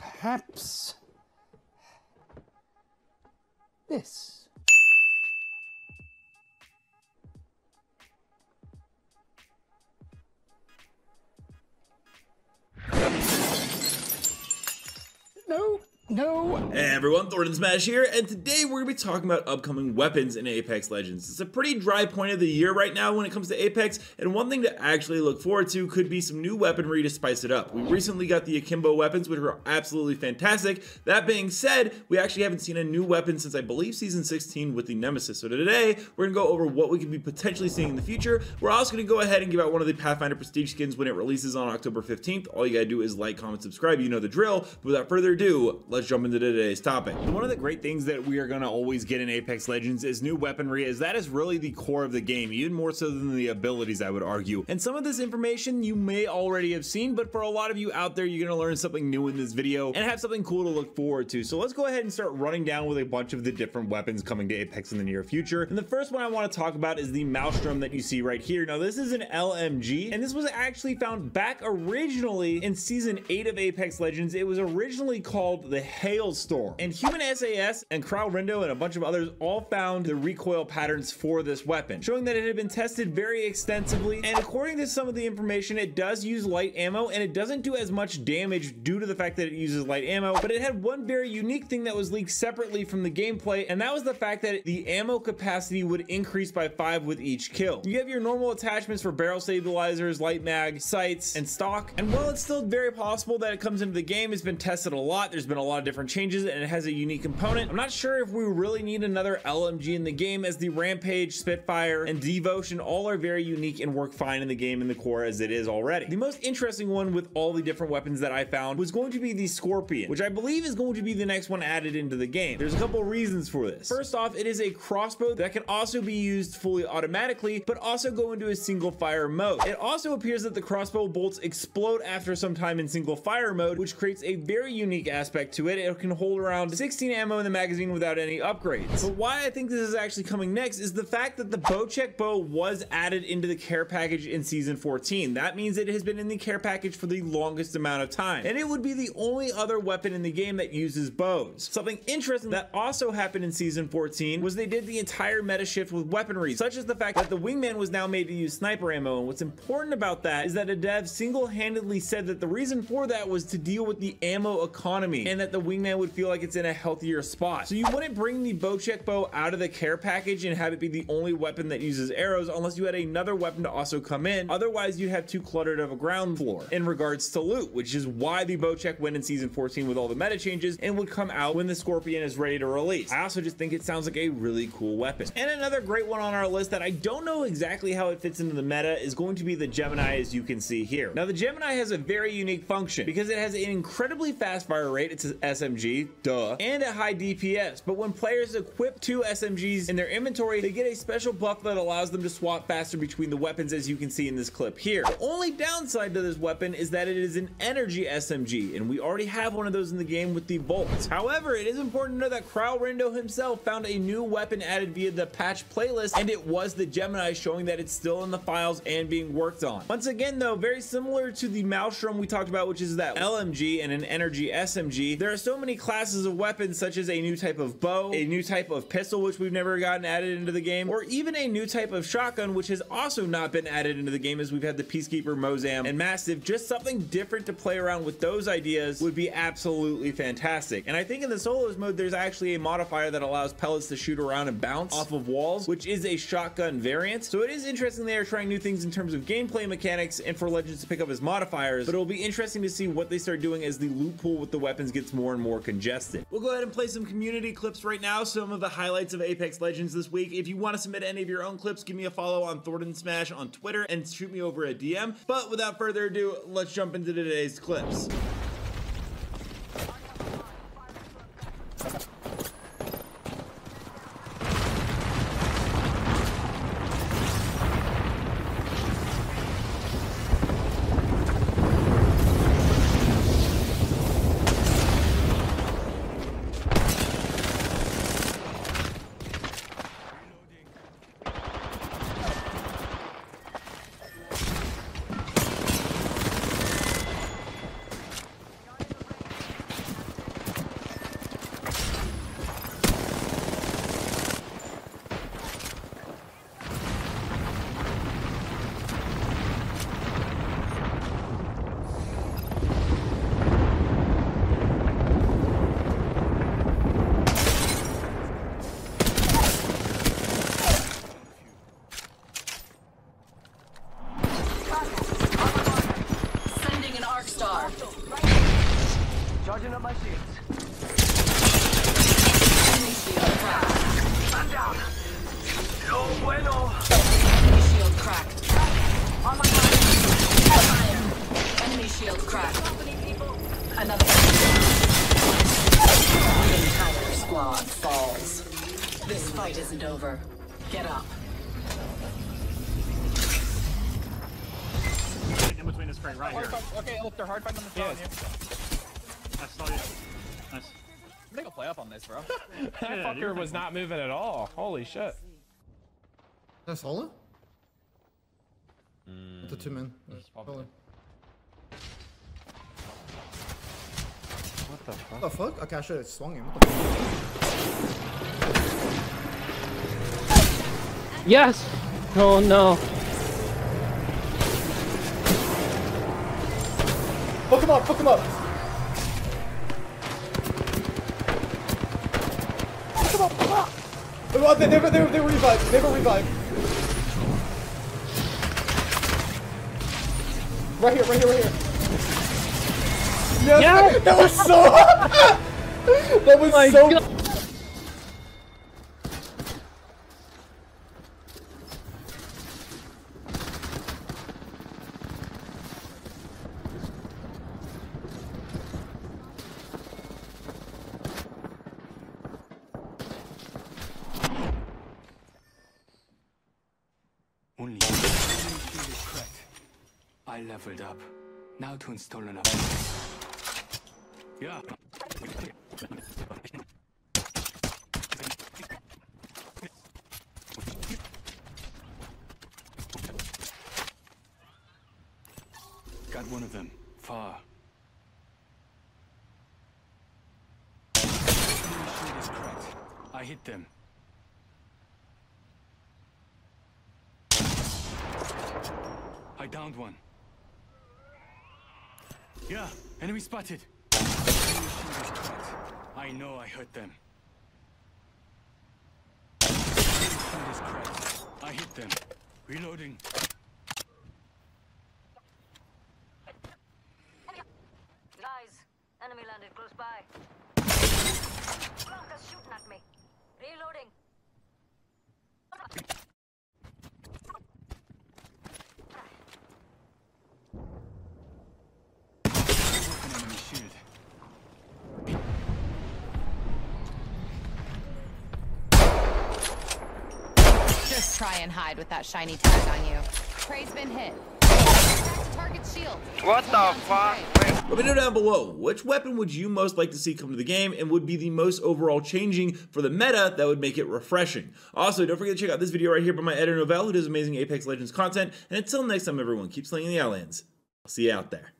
perhaps this. No. Hey everyone, Thordan Smash here, and today we're going to be talking about upcoming weapons in Apex Legends. It's a pretty dry point of the year right now when it comes to Apex, and one thing to actually look forward to could be some new weaponry to spice it up. We recently got the Akimbo weapons, which are absolutely fantastic. That being said, we actually haven't seen a new weapon since I believe Season 16 with the Nemesis. So today, we're going to go over what we could be potentially seeing in the future. We're also going to go ahead and give out one of the Pathfinder Prestige skins when it releases on October 15th. All you gotta do is like, comment, subscribe, you know the drill. But without further ado, let's jump into today's topic. One of the great things that we are going to always get in Apex Legends is new weaponry, as that is really the core of the game, even more so than the abilities, I would argue. And some of this information you may already have seen, but for a lot of you out there, you're going to learn something new in this video and have something cool to look forward to. So let's go ahead and start running down with a bunch of the different weapons coming to Apex in the near future. And the first one I want to talk about is the Maelstrom that you see right here. Now this is an LMG, and this was actually found back originally in Season 8 of Apex Legends. It was originally called the Hailstorm, and Human SAS and Kralrindo and a bunch of others all found the recoil patterns for this weapon, showing that it had been tested very extensively. And according to some of the information, it does use light ammo, and it doesn't do as much damage due to the fact that it uses light ammo. But it had one very unique thing that was leaked separately from the gameplay, and that was the fact that the ammo capacity would increase by 5 with each kill. You have your normal attachments for barrel stabilizers, light mag, sights, and stock. And while it's still very possible that it comes into the game, it's been tested a lot. There's been a lot of different changes, and it has a unique component. I'm not sure if we really need another LMG in the game, as the Rampage, Spitfire, and Devotion all are very unique and work fine in the game in the core as it is already. The most interesting one with all the different weapons that I found was going to be the Scorpion, which I believe is going to be the next one added into the game. There's a couple of reasons for this. First off, it is a crossbow that can also be used fully automatically, but also go into a single fire mode. It also appears that the crossbow bolts explode after some time in single fire mode, which creates a very unique aspect to it. It can hold around 16 ammo in the magazine without any upgrades. But why I think this is actually coming next is the fact that the Bocek bow was added into the care package in Season 14. That means it has been in the care package for the longest amount of time, and it would be the only other weapon in the game that uses bows. Something interesting that also happened in Season 14 was they did the entire meta shift with weaponry, such as the fact that the Wingman was now made to use sniper ammo. And what's important about that is that a dev single-handedly said that the reason for that was to deal with the ammo economy, and that the Wingman would feel like it's in a healthier spot. So you wouldn't bring the Bocek bow out of the care package and have it be the only weapon that uses arrows unless you had another weapon to also come in. Otherwise, you'd have too cluttered of a ground floor in regards to loot, which is why the Bocek went in Season 14 with all the meta changes and would come out when the Scorpion is ready to release. I also just think it sounds like a really cool weapon. And another great one on our list that I don't know exactly how it fits into the meta is going to be the Gemini, as you can see here. Now the Gemini has a very unique function because it has an incredibly fast fire rate. It's an SMG, duh, and a high DPS. But when players equip 2 SMGs in their inventory, they get a special buff that allows them to swap faster between the weapons, as you can see in this clip here. The only downside to this weapon is that it is an energy SMG, and we already have one of those in the game with the Volt. However, it is important to know that Kralrindo himself found a new weapon added via the patch playlist, and it was the Gemini, showing that it's still in the files and being worked on. Once again though, very similar to the Maelstrom we talked about, which is that LMG and an energy SMG, there are so many classes of weapons, such as a new type of bow, a new type of pistol, which we've never gotten added into the game, or even a new type of shotgun, which has also not been added into the game, as we've had the Peacekeeper, Mozam, and Mastiff. Just something different to play around with those ideas would be absolutely fantastic. And I think in the solos mode, there's actually a modifier that allows pellets to shoot around and bounce off of walls, which is a shotgun variant. So it is interesting they are trying new things in terms of gameplay mechanics and for Legends to pick up as modifiers, but it'll be interesting to see what they start doing as the loot pool with the weapons gets more and more congested. We'll go ahead and play some community clips right now, some of the highlights of Apex Legends this week. If you want to submit any of your own clips, give me a follow on Thordan Smash on Twitter and shoot me over a DM. But without further ado, let's jump into today's clips. Charging up my shields. Enemy shield cracked. I'm down. No bueno. Enemy shield cracked. On my mind. Fire. Enemy shield cracked. Another the entire squad falls. This fight isn't over. Get up. In between this crate, right here. Okay, look, they're hard fighting on the front. I saw you. Nice. I'm gonna go play up on this, bro. That fucker was not moving at all. Holy shit. That's solo? The two men. Solo. What the fuck? What the fuck? Okay, I should have swung him. What the fuck? Yes! Oh no. Fuck him up! Fuck him up! Fuck him up! Fuck him up! Oh, they were revived. They were revived. Right here, right here, right here. Yes! Yes! That was so... that was My so... God. Only shield is cracked. I leveled up. Now to install an upgrade. Yeah. Got one of them. Far. Enemy shield is cracked. I hit them. I downed one. Yeah, enemy spotted. Enemy shield is cracked. I know I hurt them. Enemy shield is cracked. I hit them. Reloading. Guys, enemy landed close by. Blanca's shooting at me. Reloading. Broken enemy shield. Just try and hide with that shiny tag on you. Prey's been hit. Target shield. What the fuck? Let me know down below, which weapon would you most like to see come to the game and would be the most overall changing for the meta that would make it refreshing. Also, don't forget to check out this video right here by my editor Novell, who does amazing Apex Legends content, and until next time everyone, keep slaying the Outlands. I'll see you out there.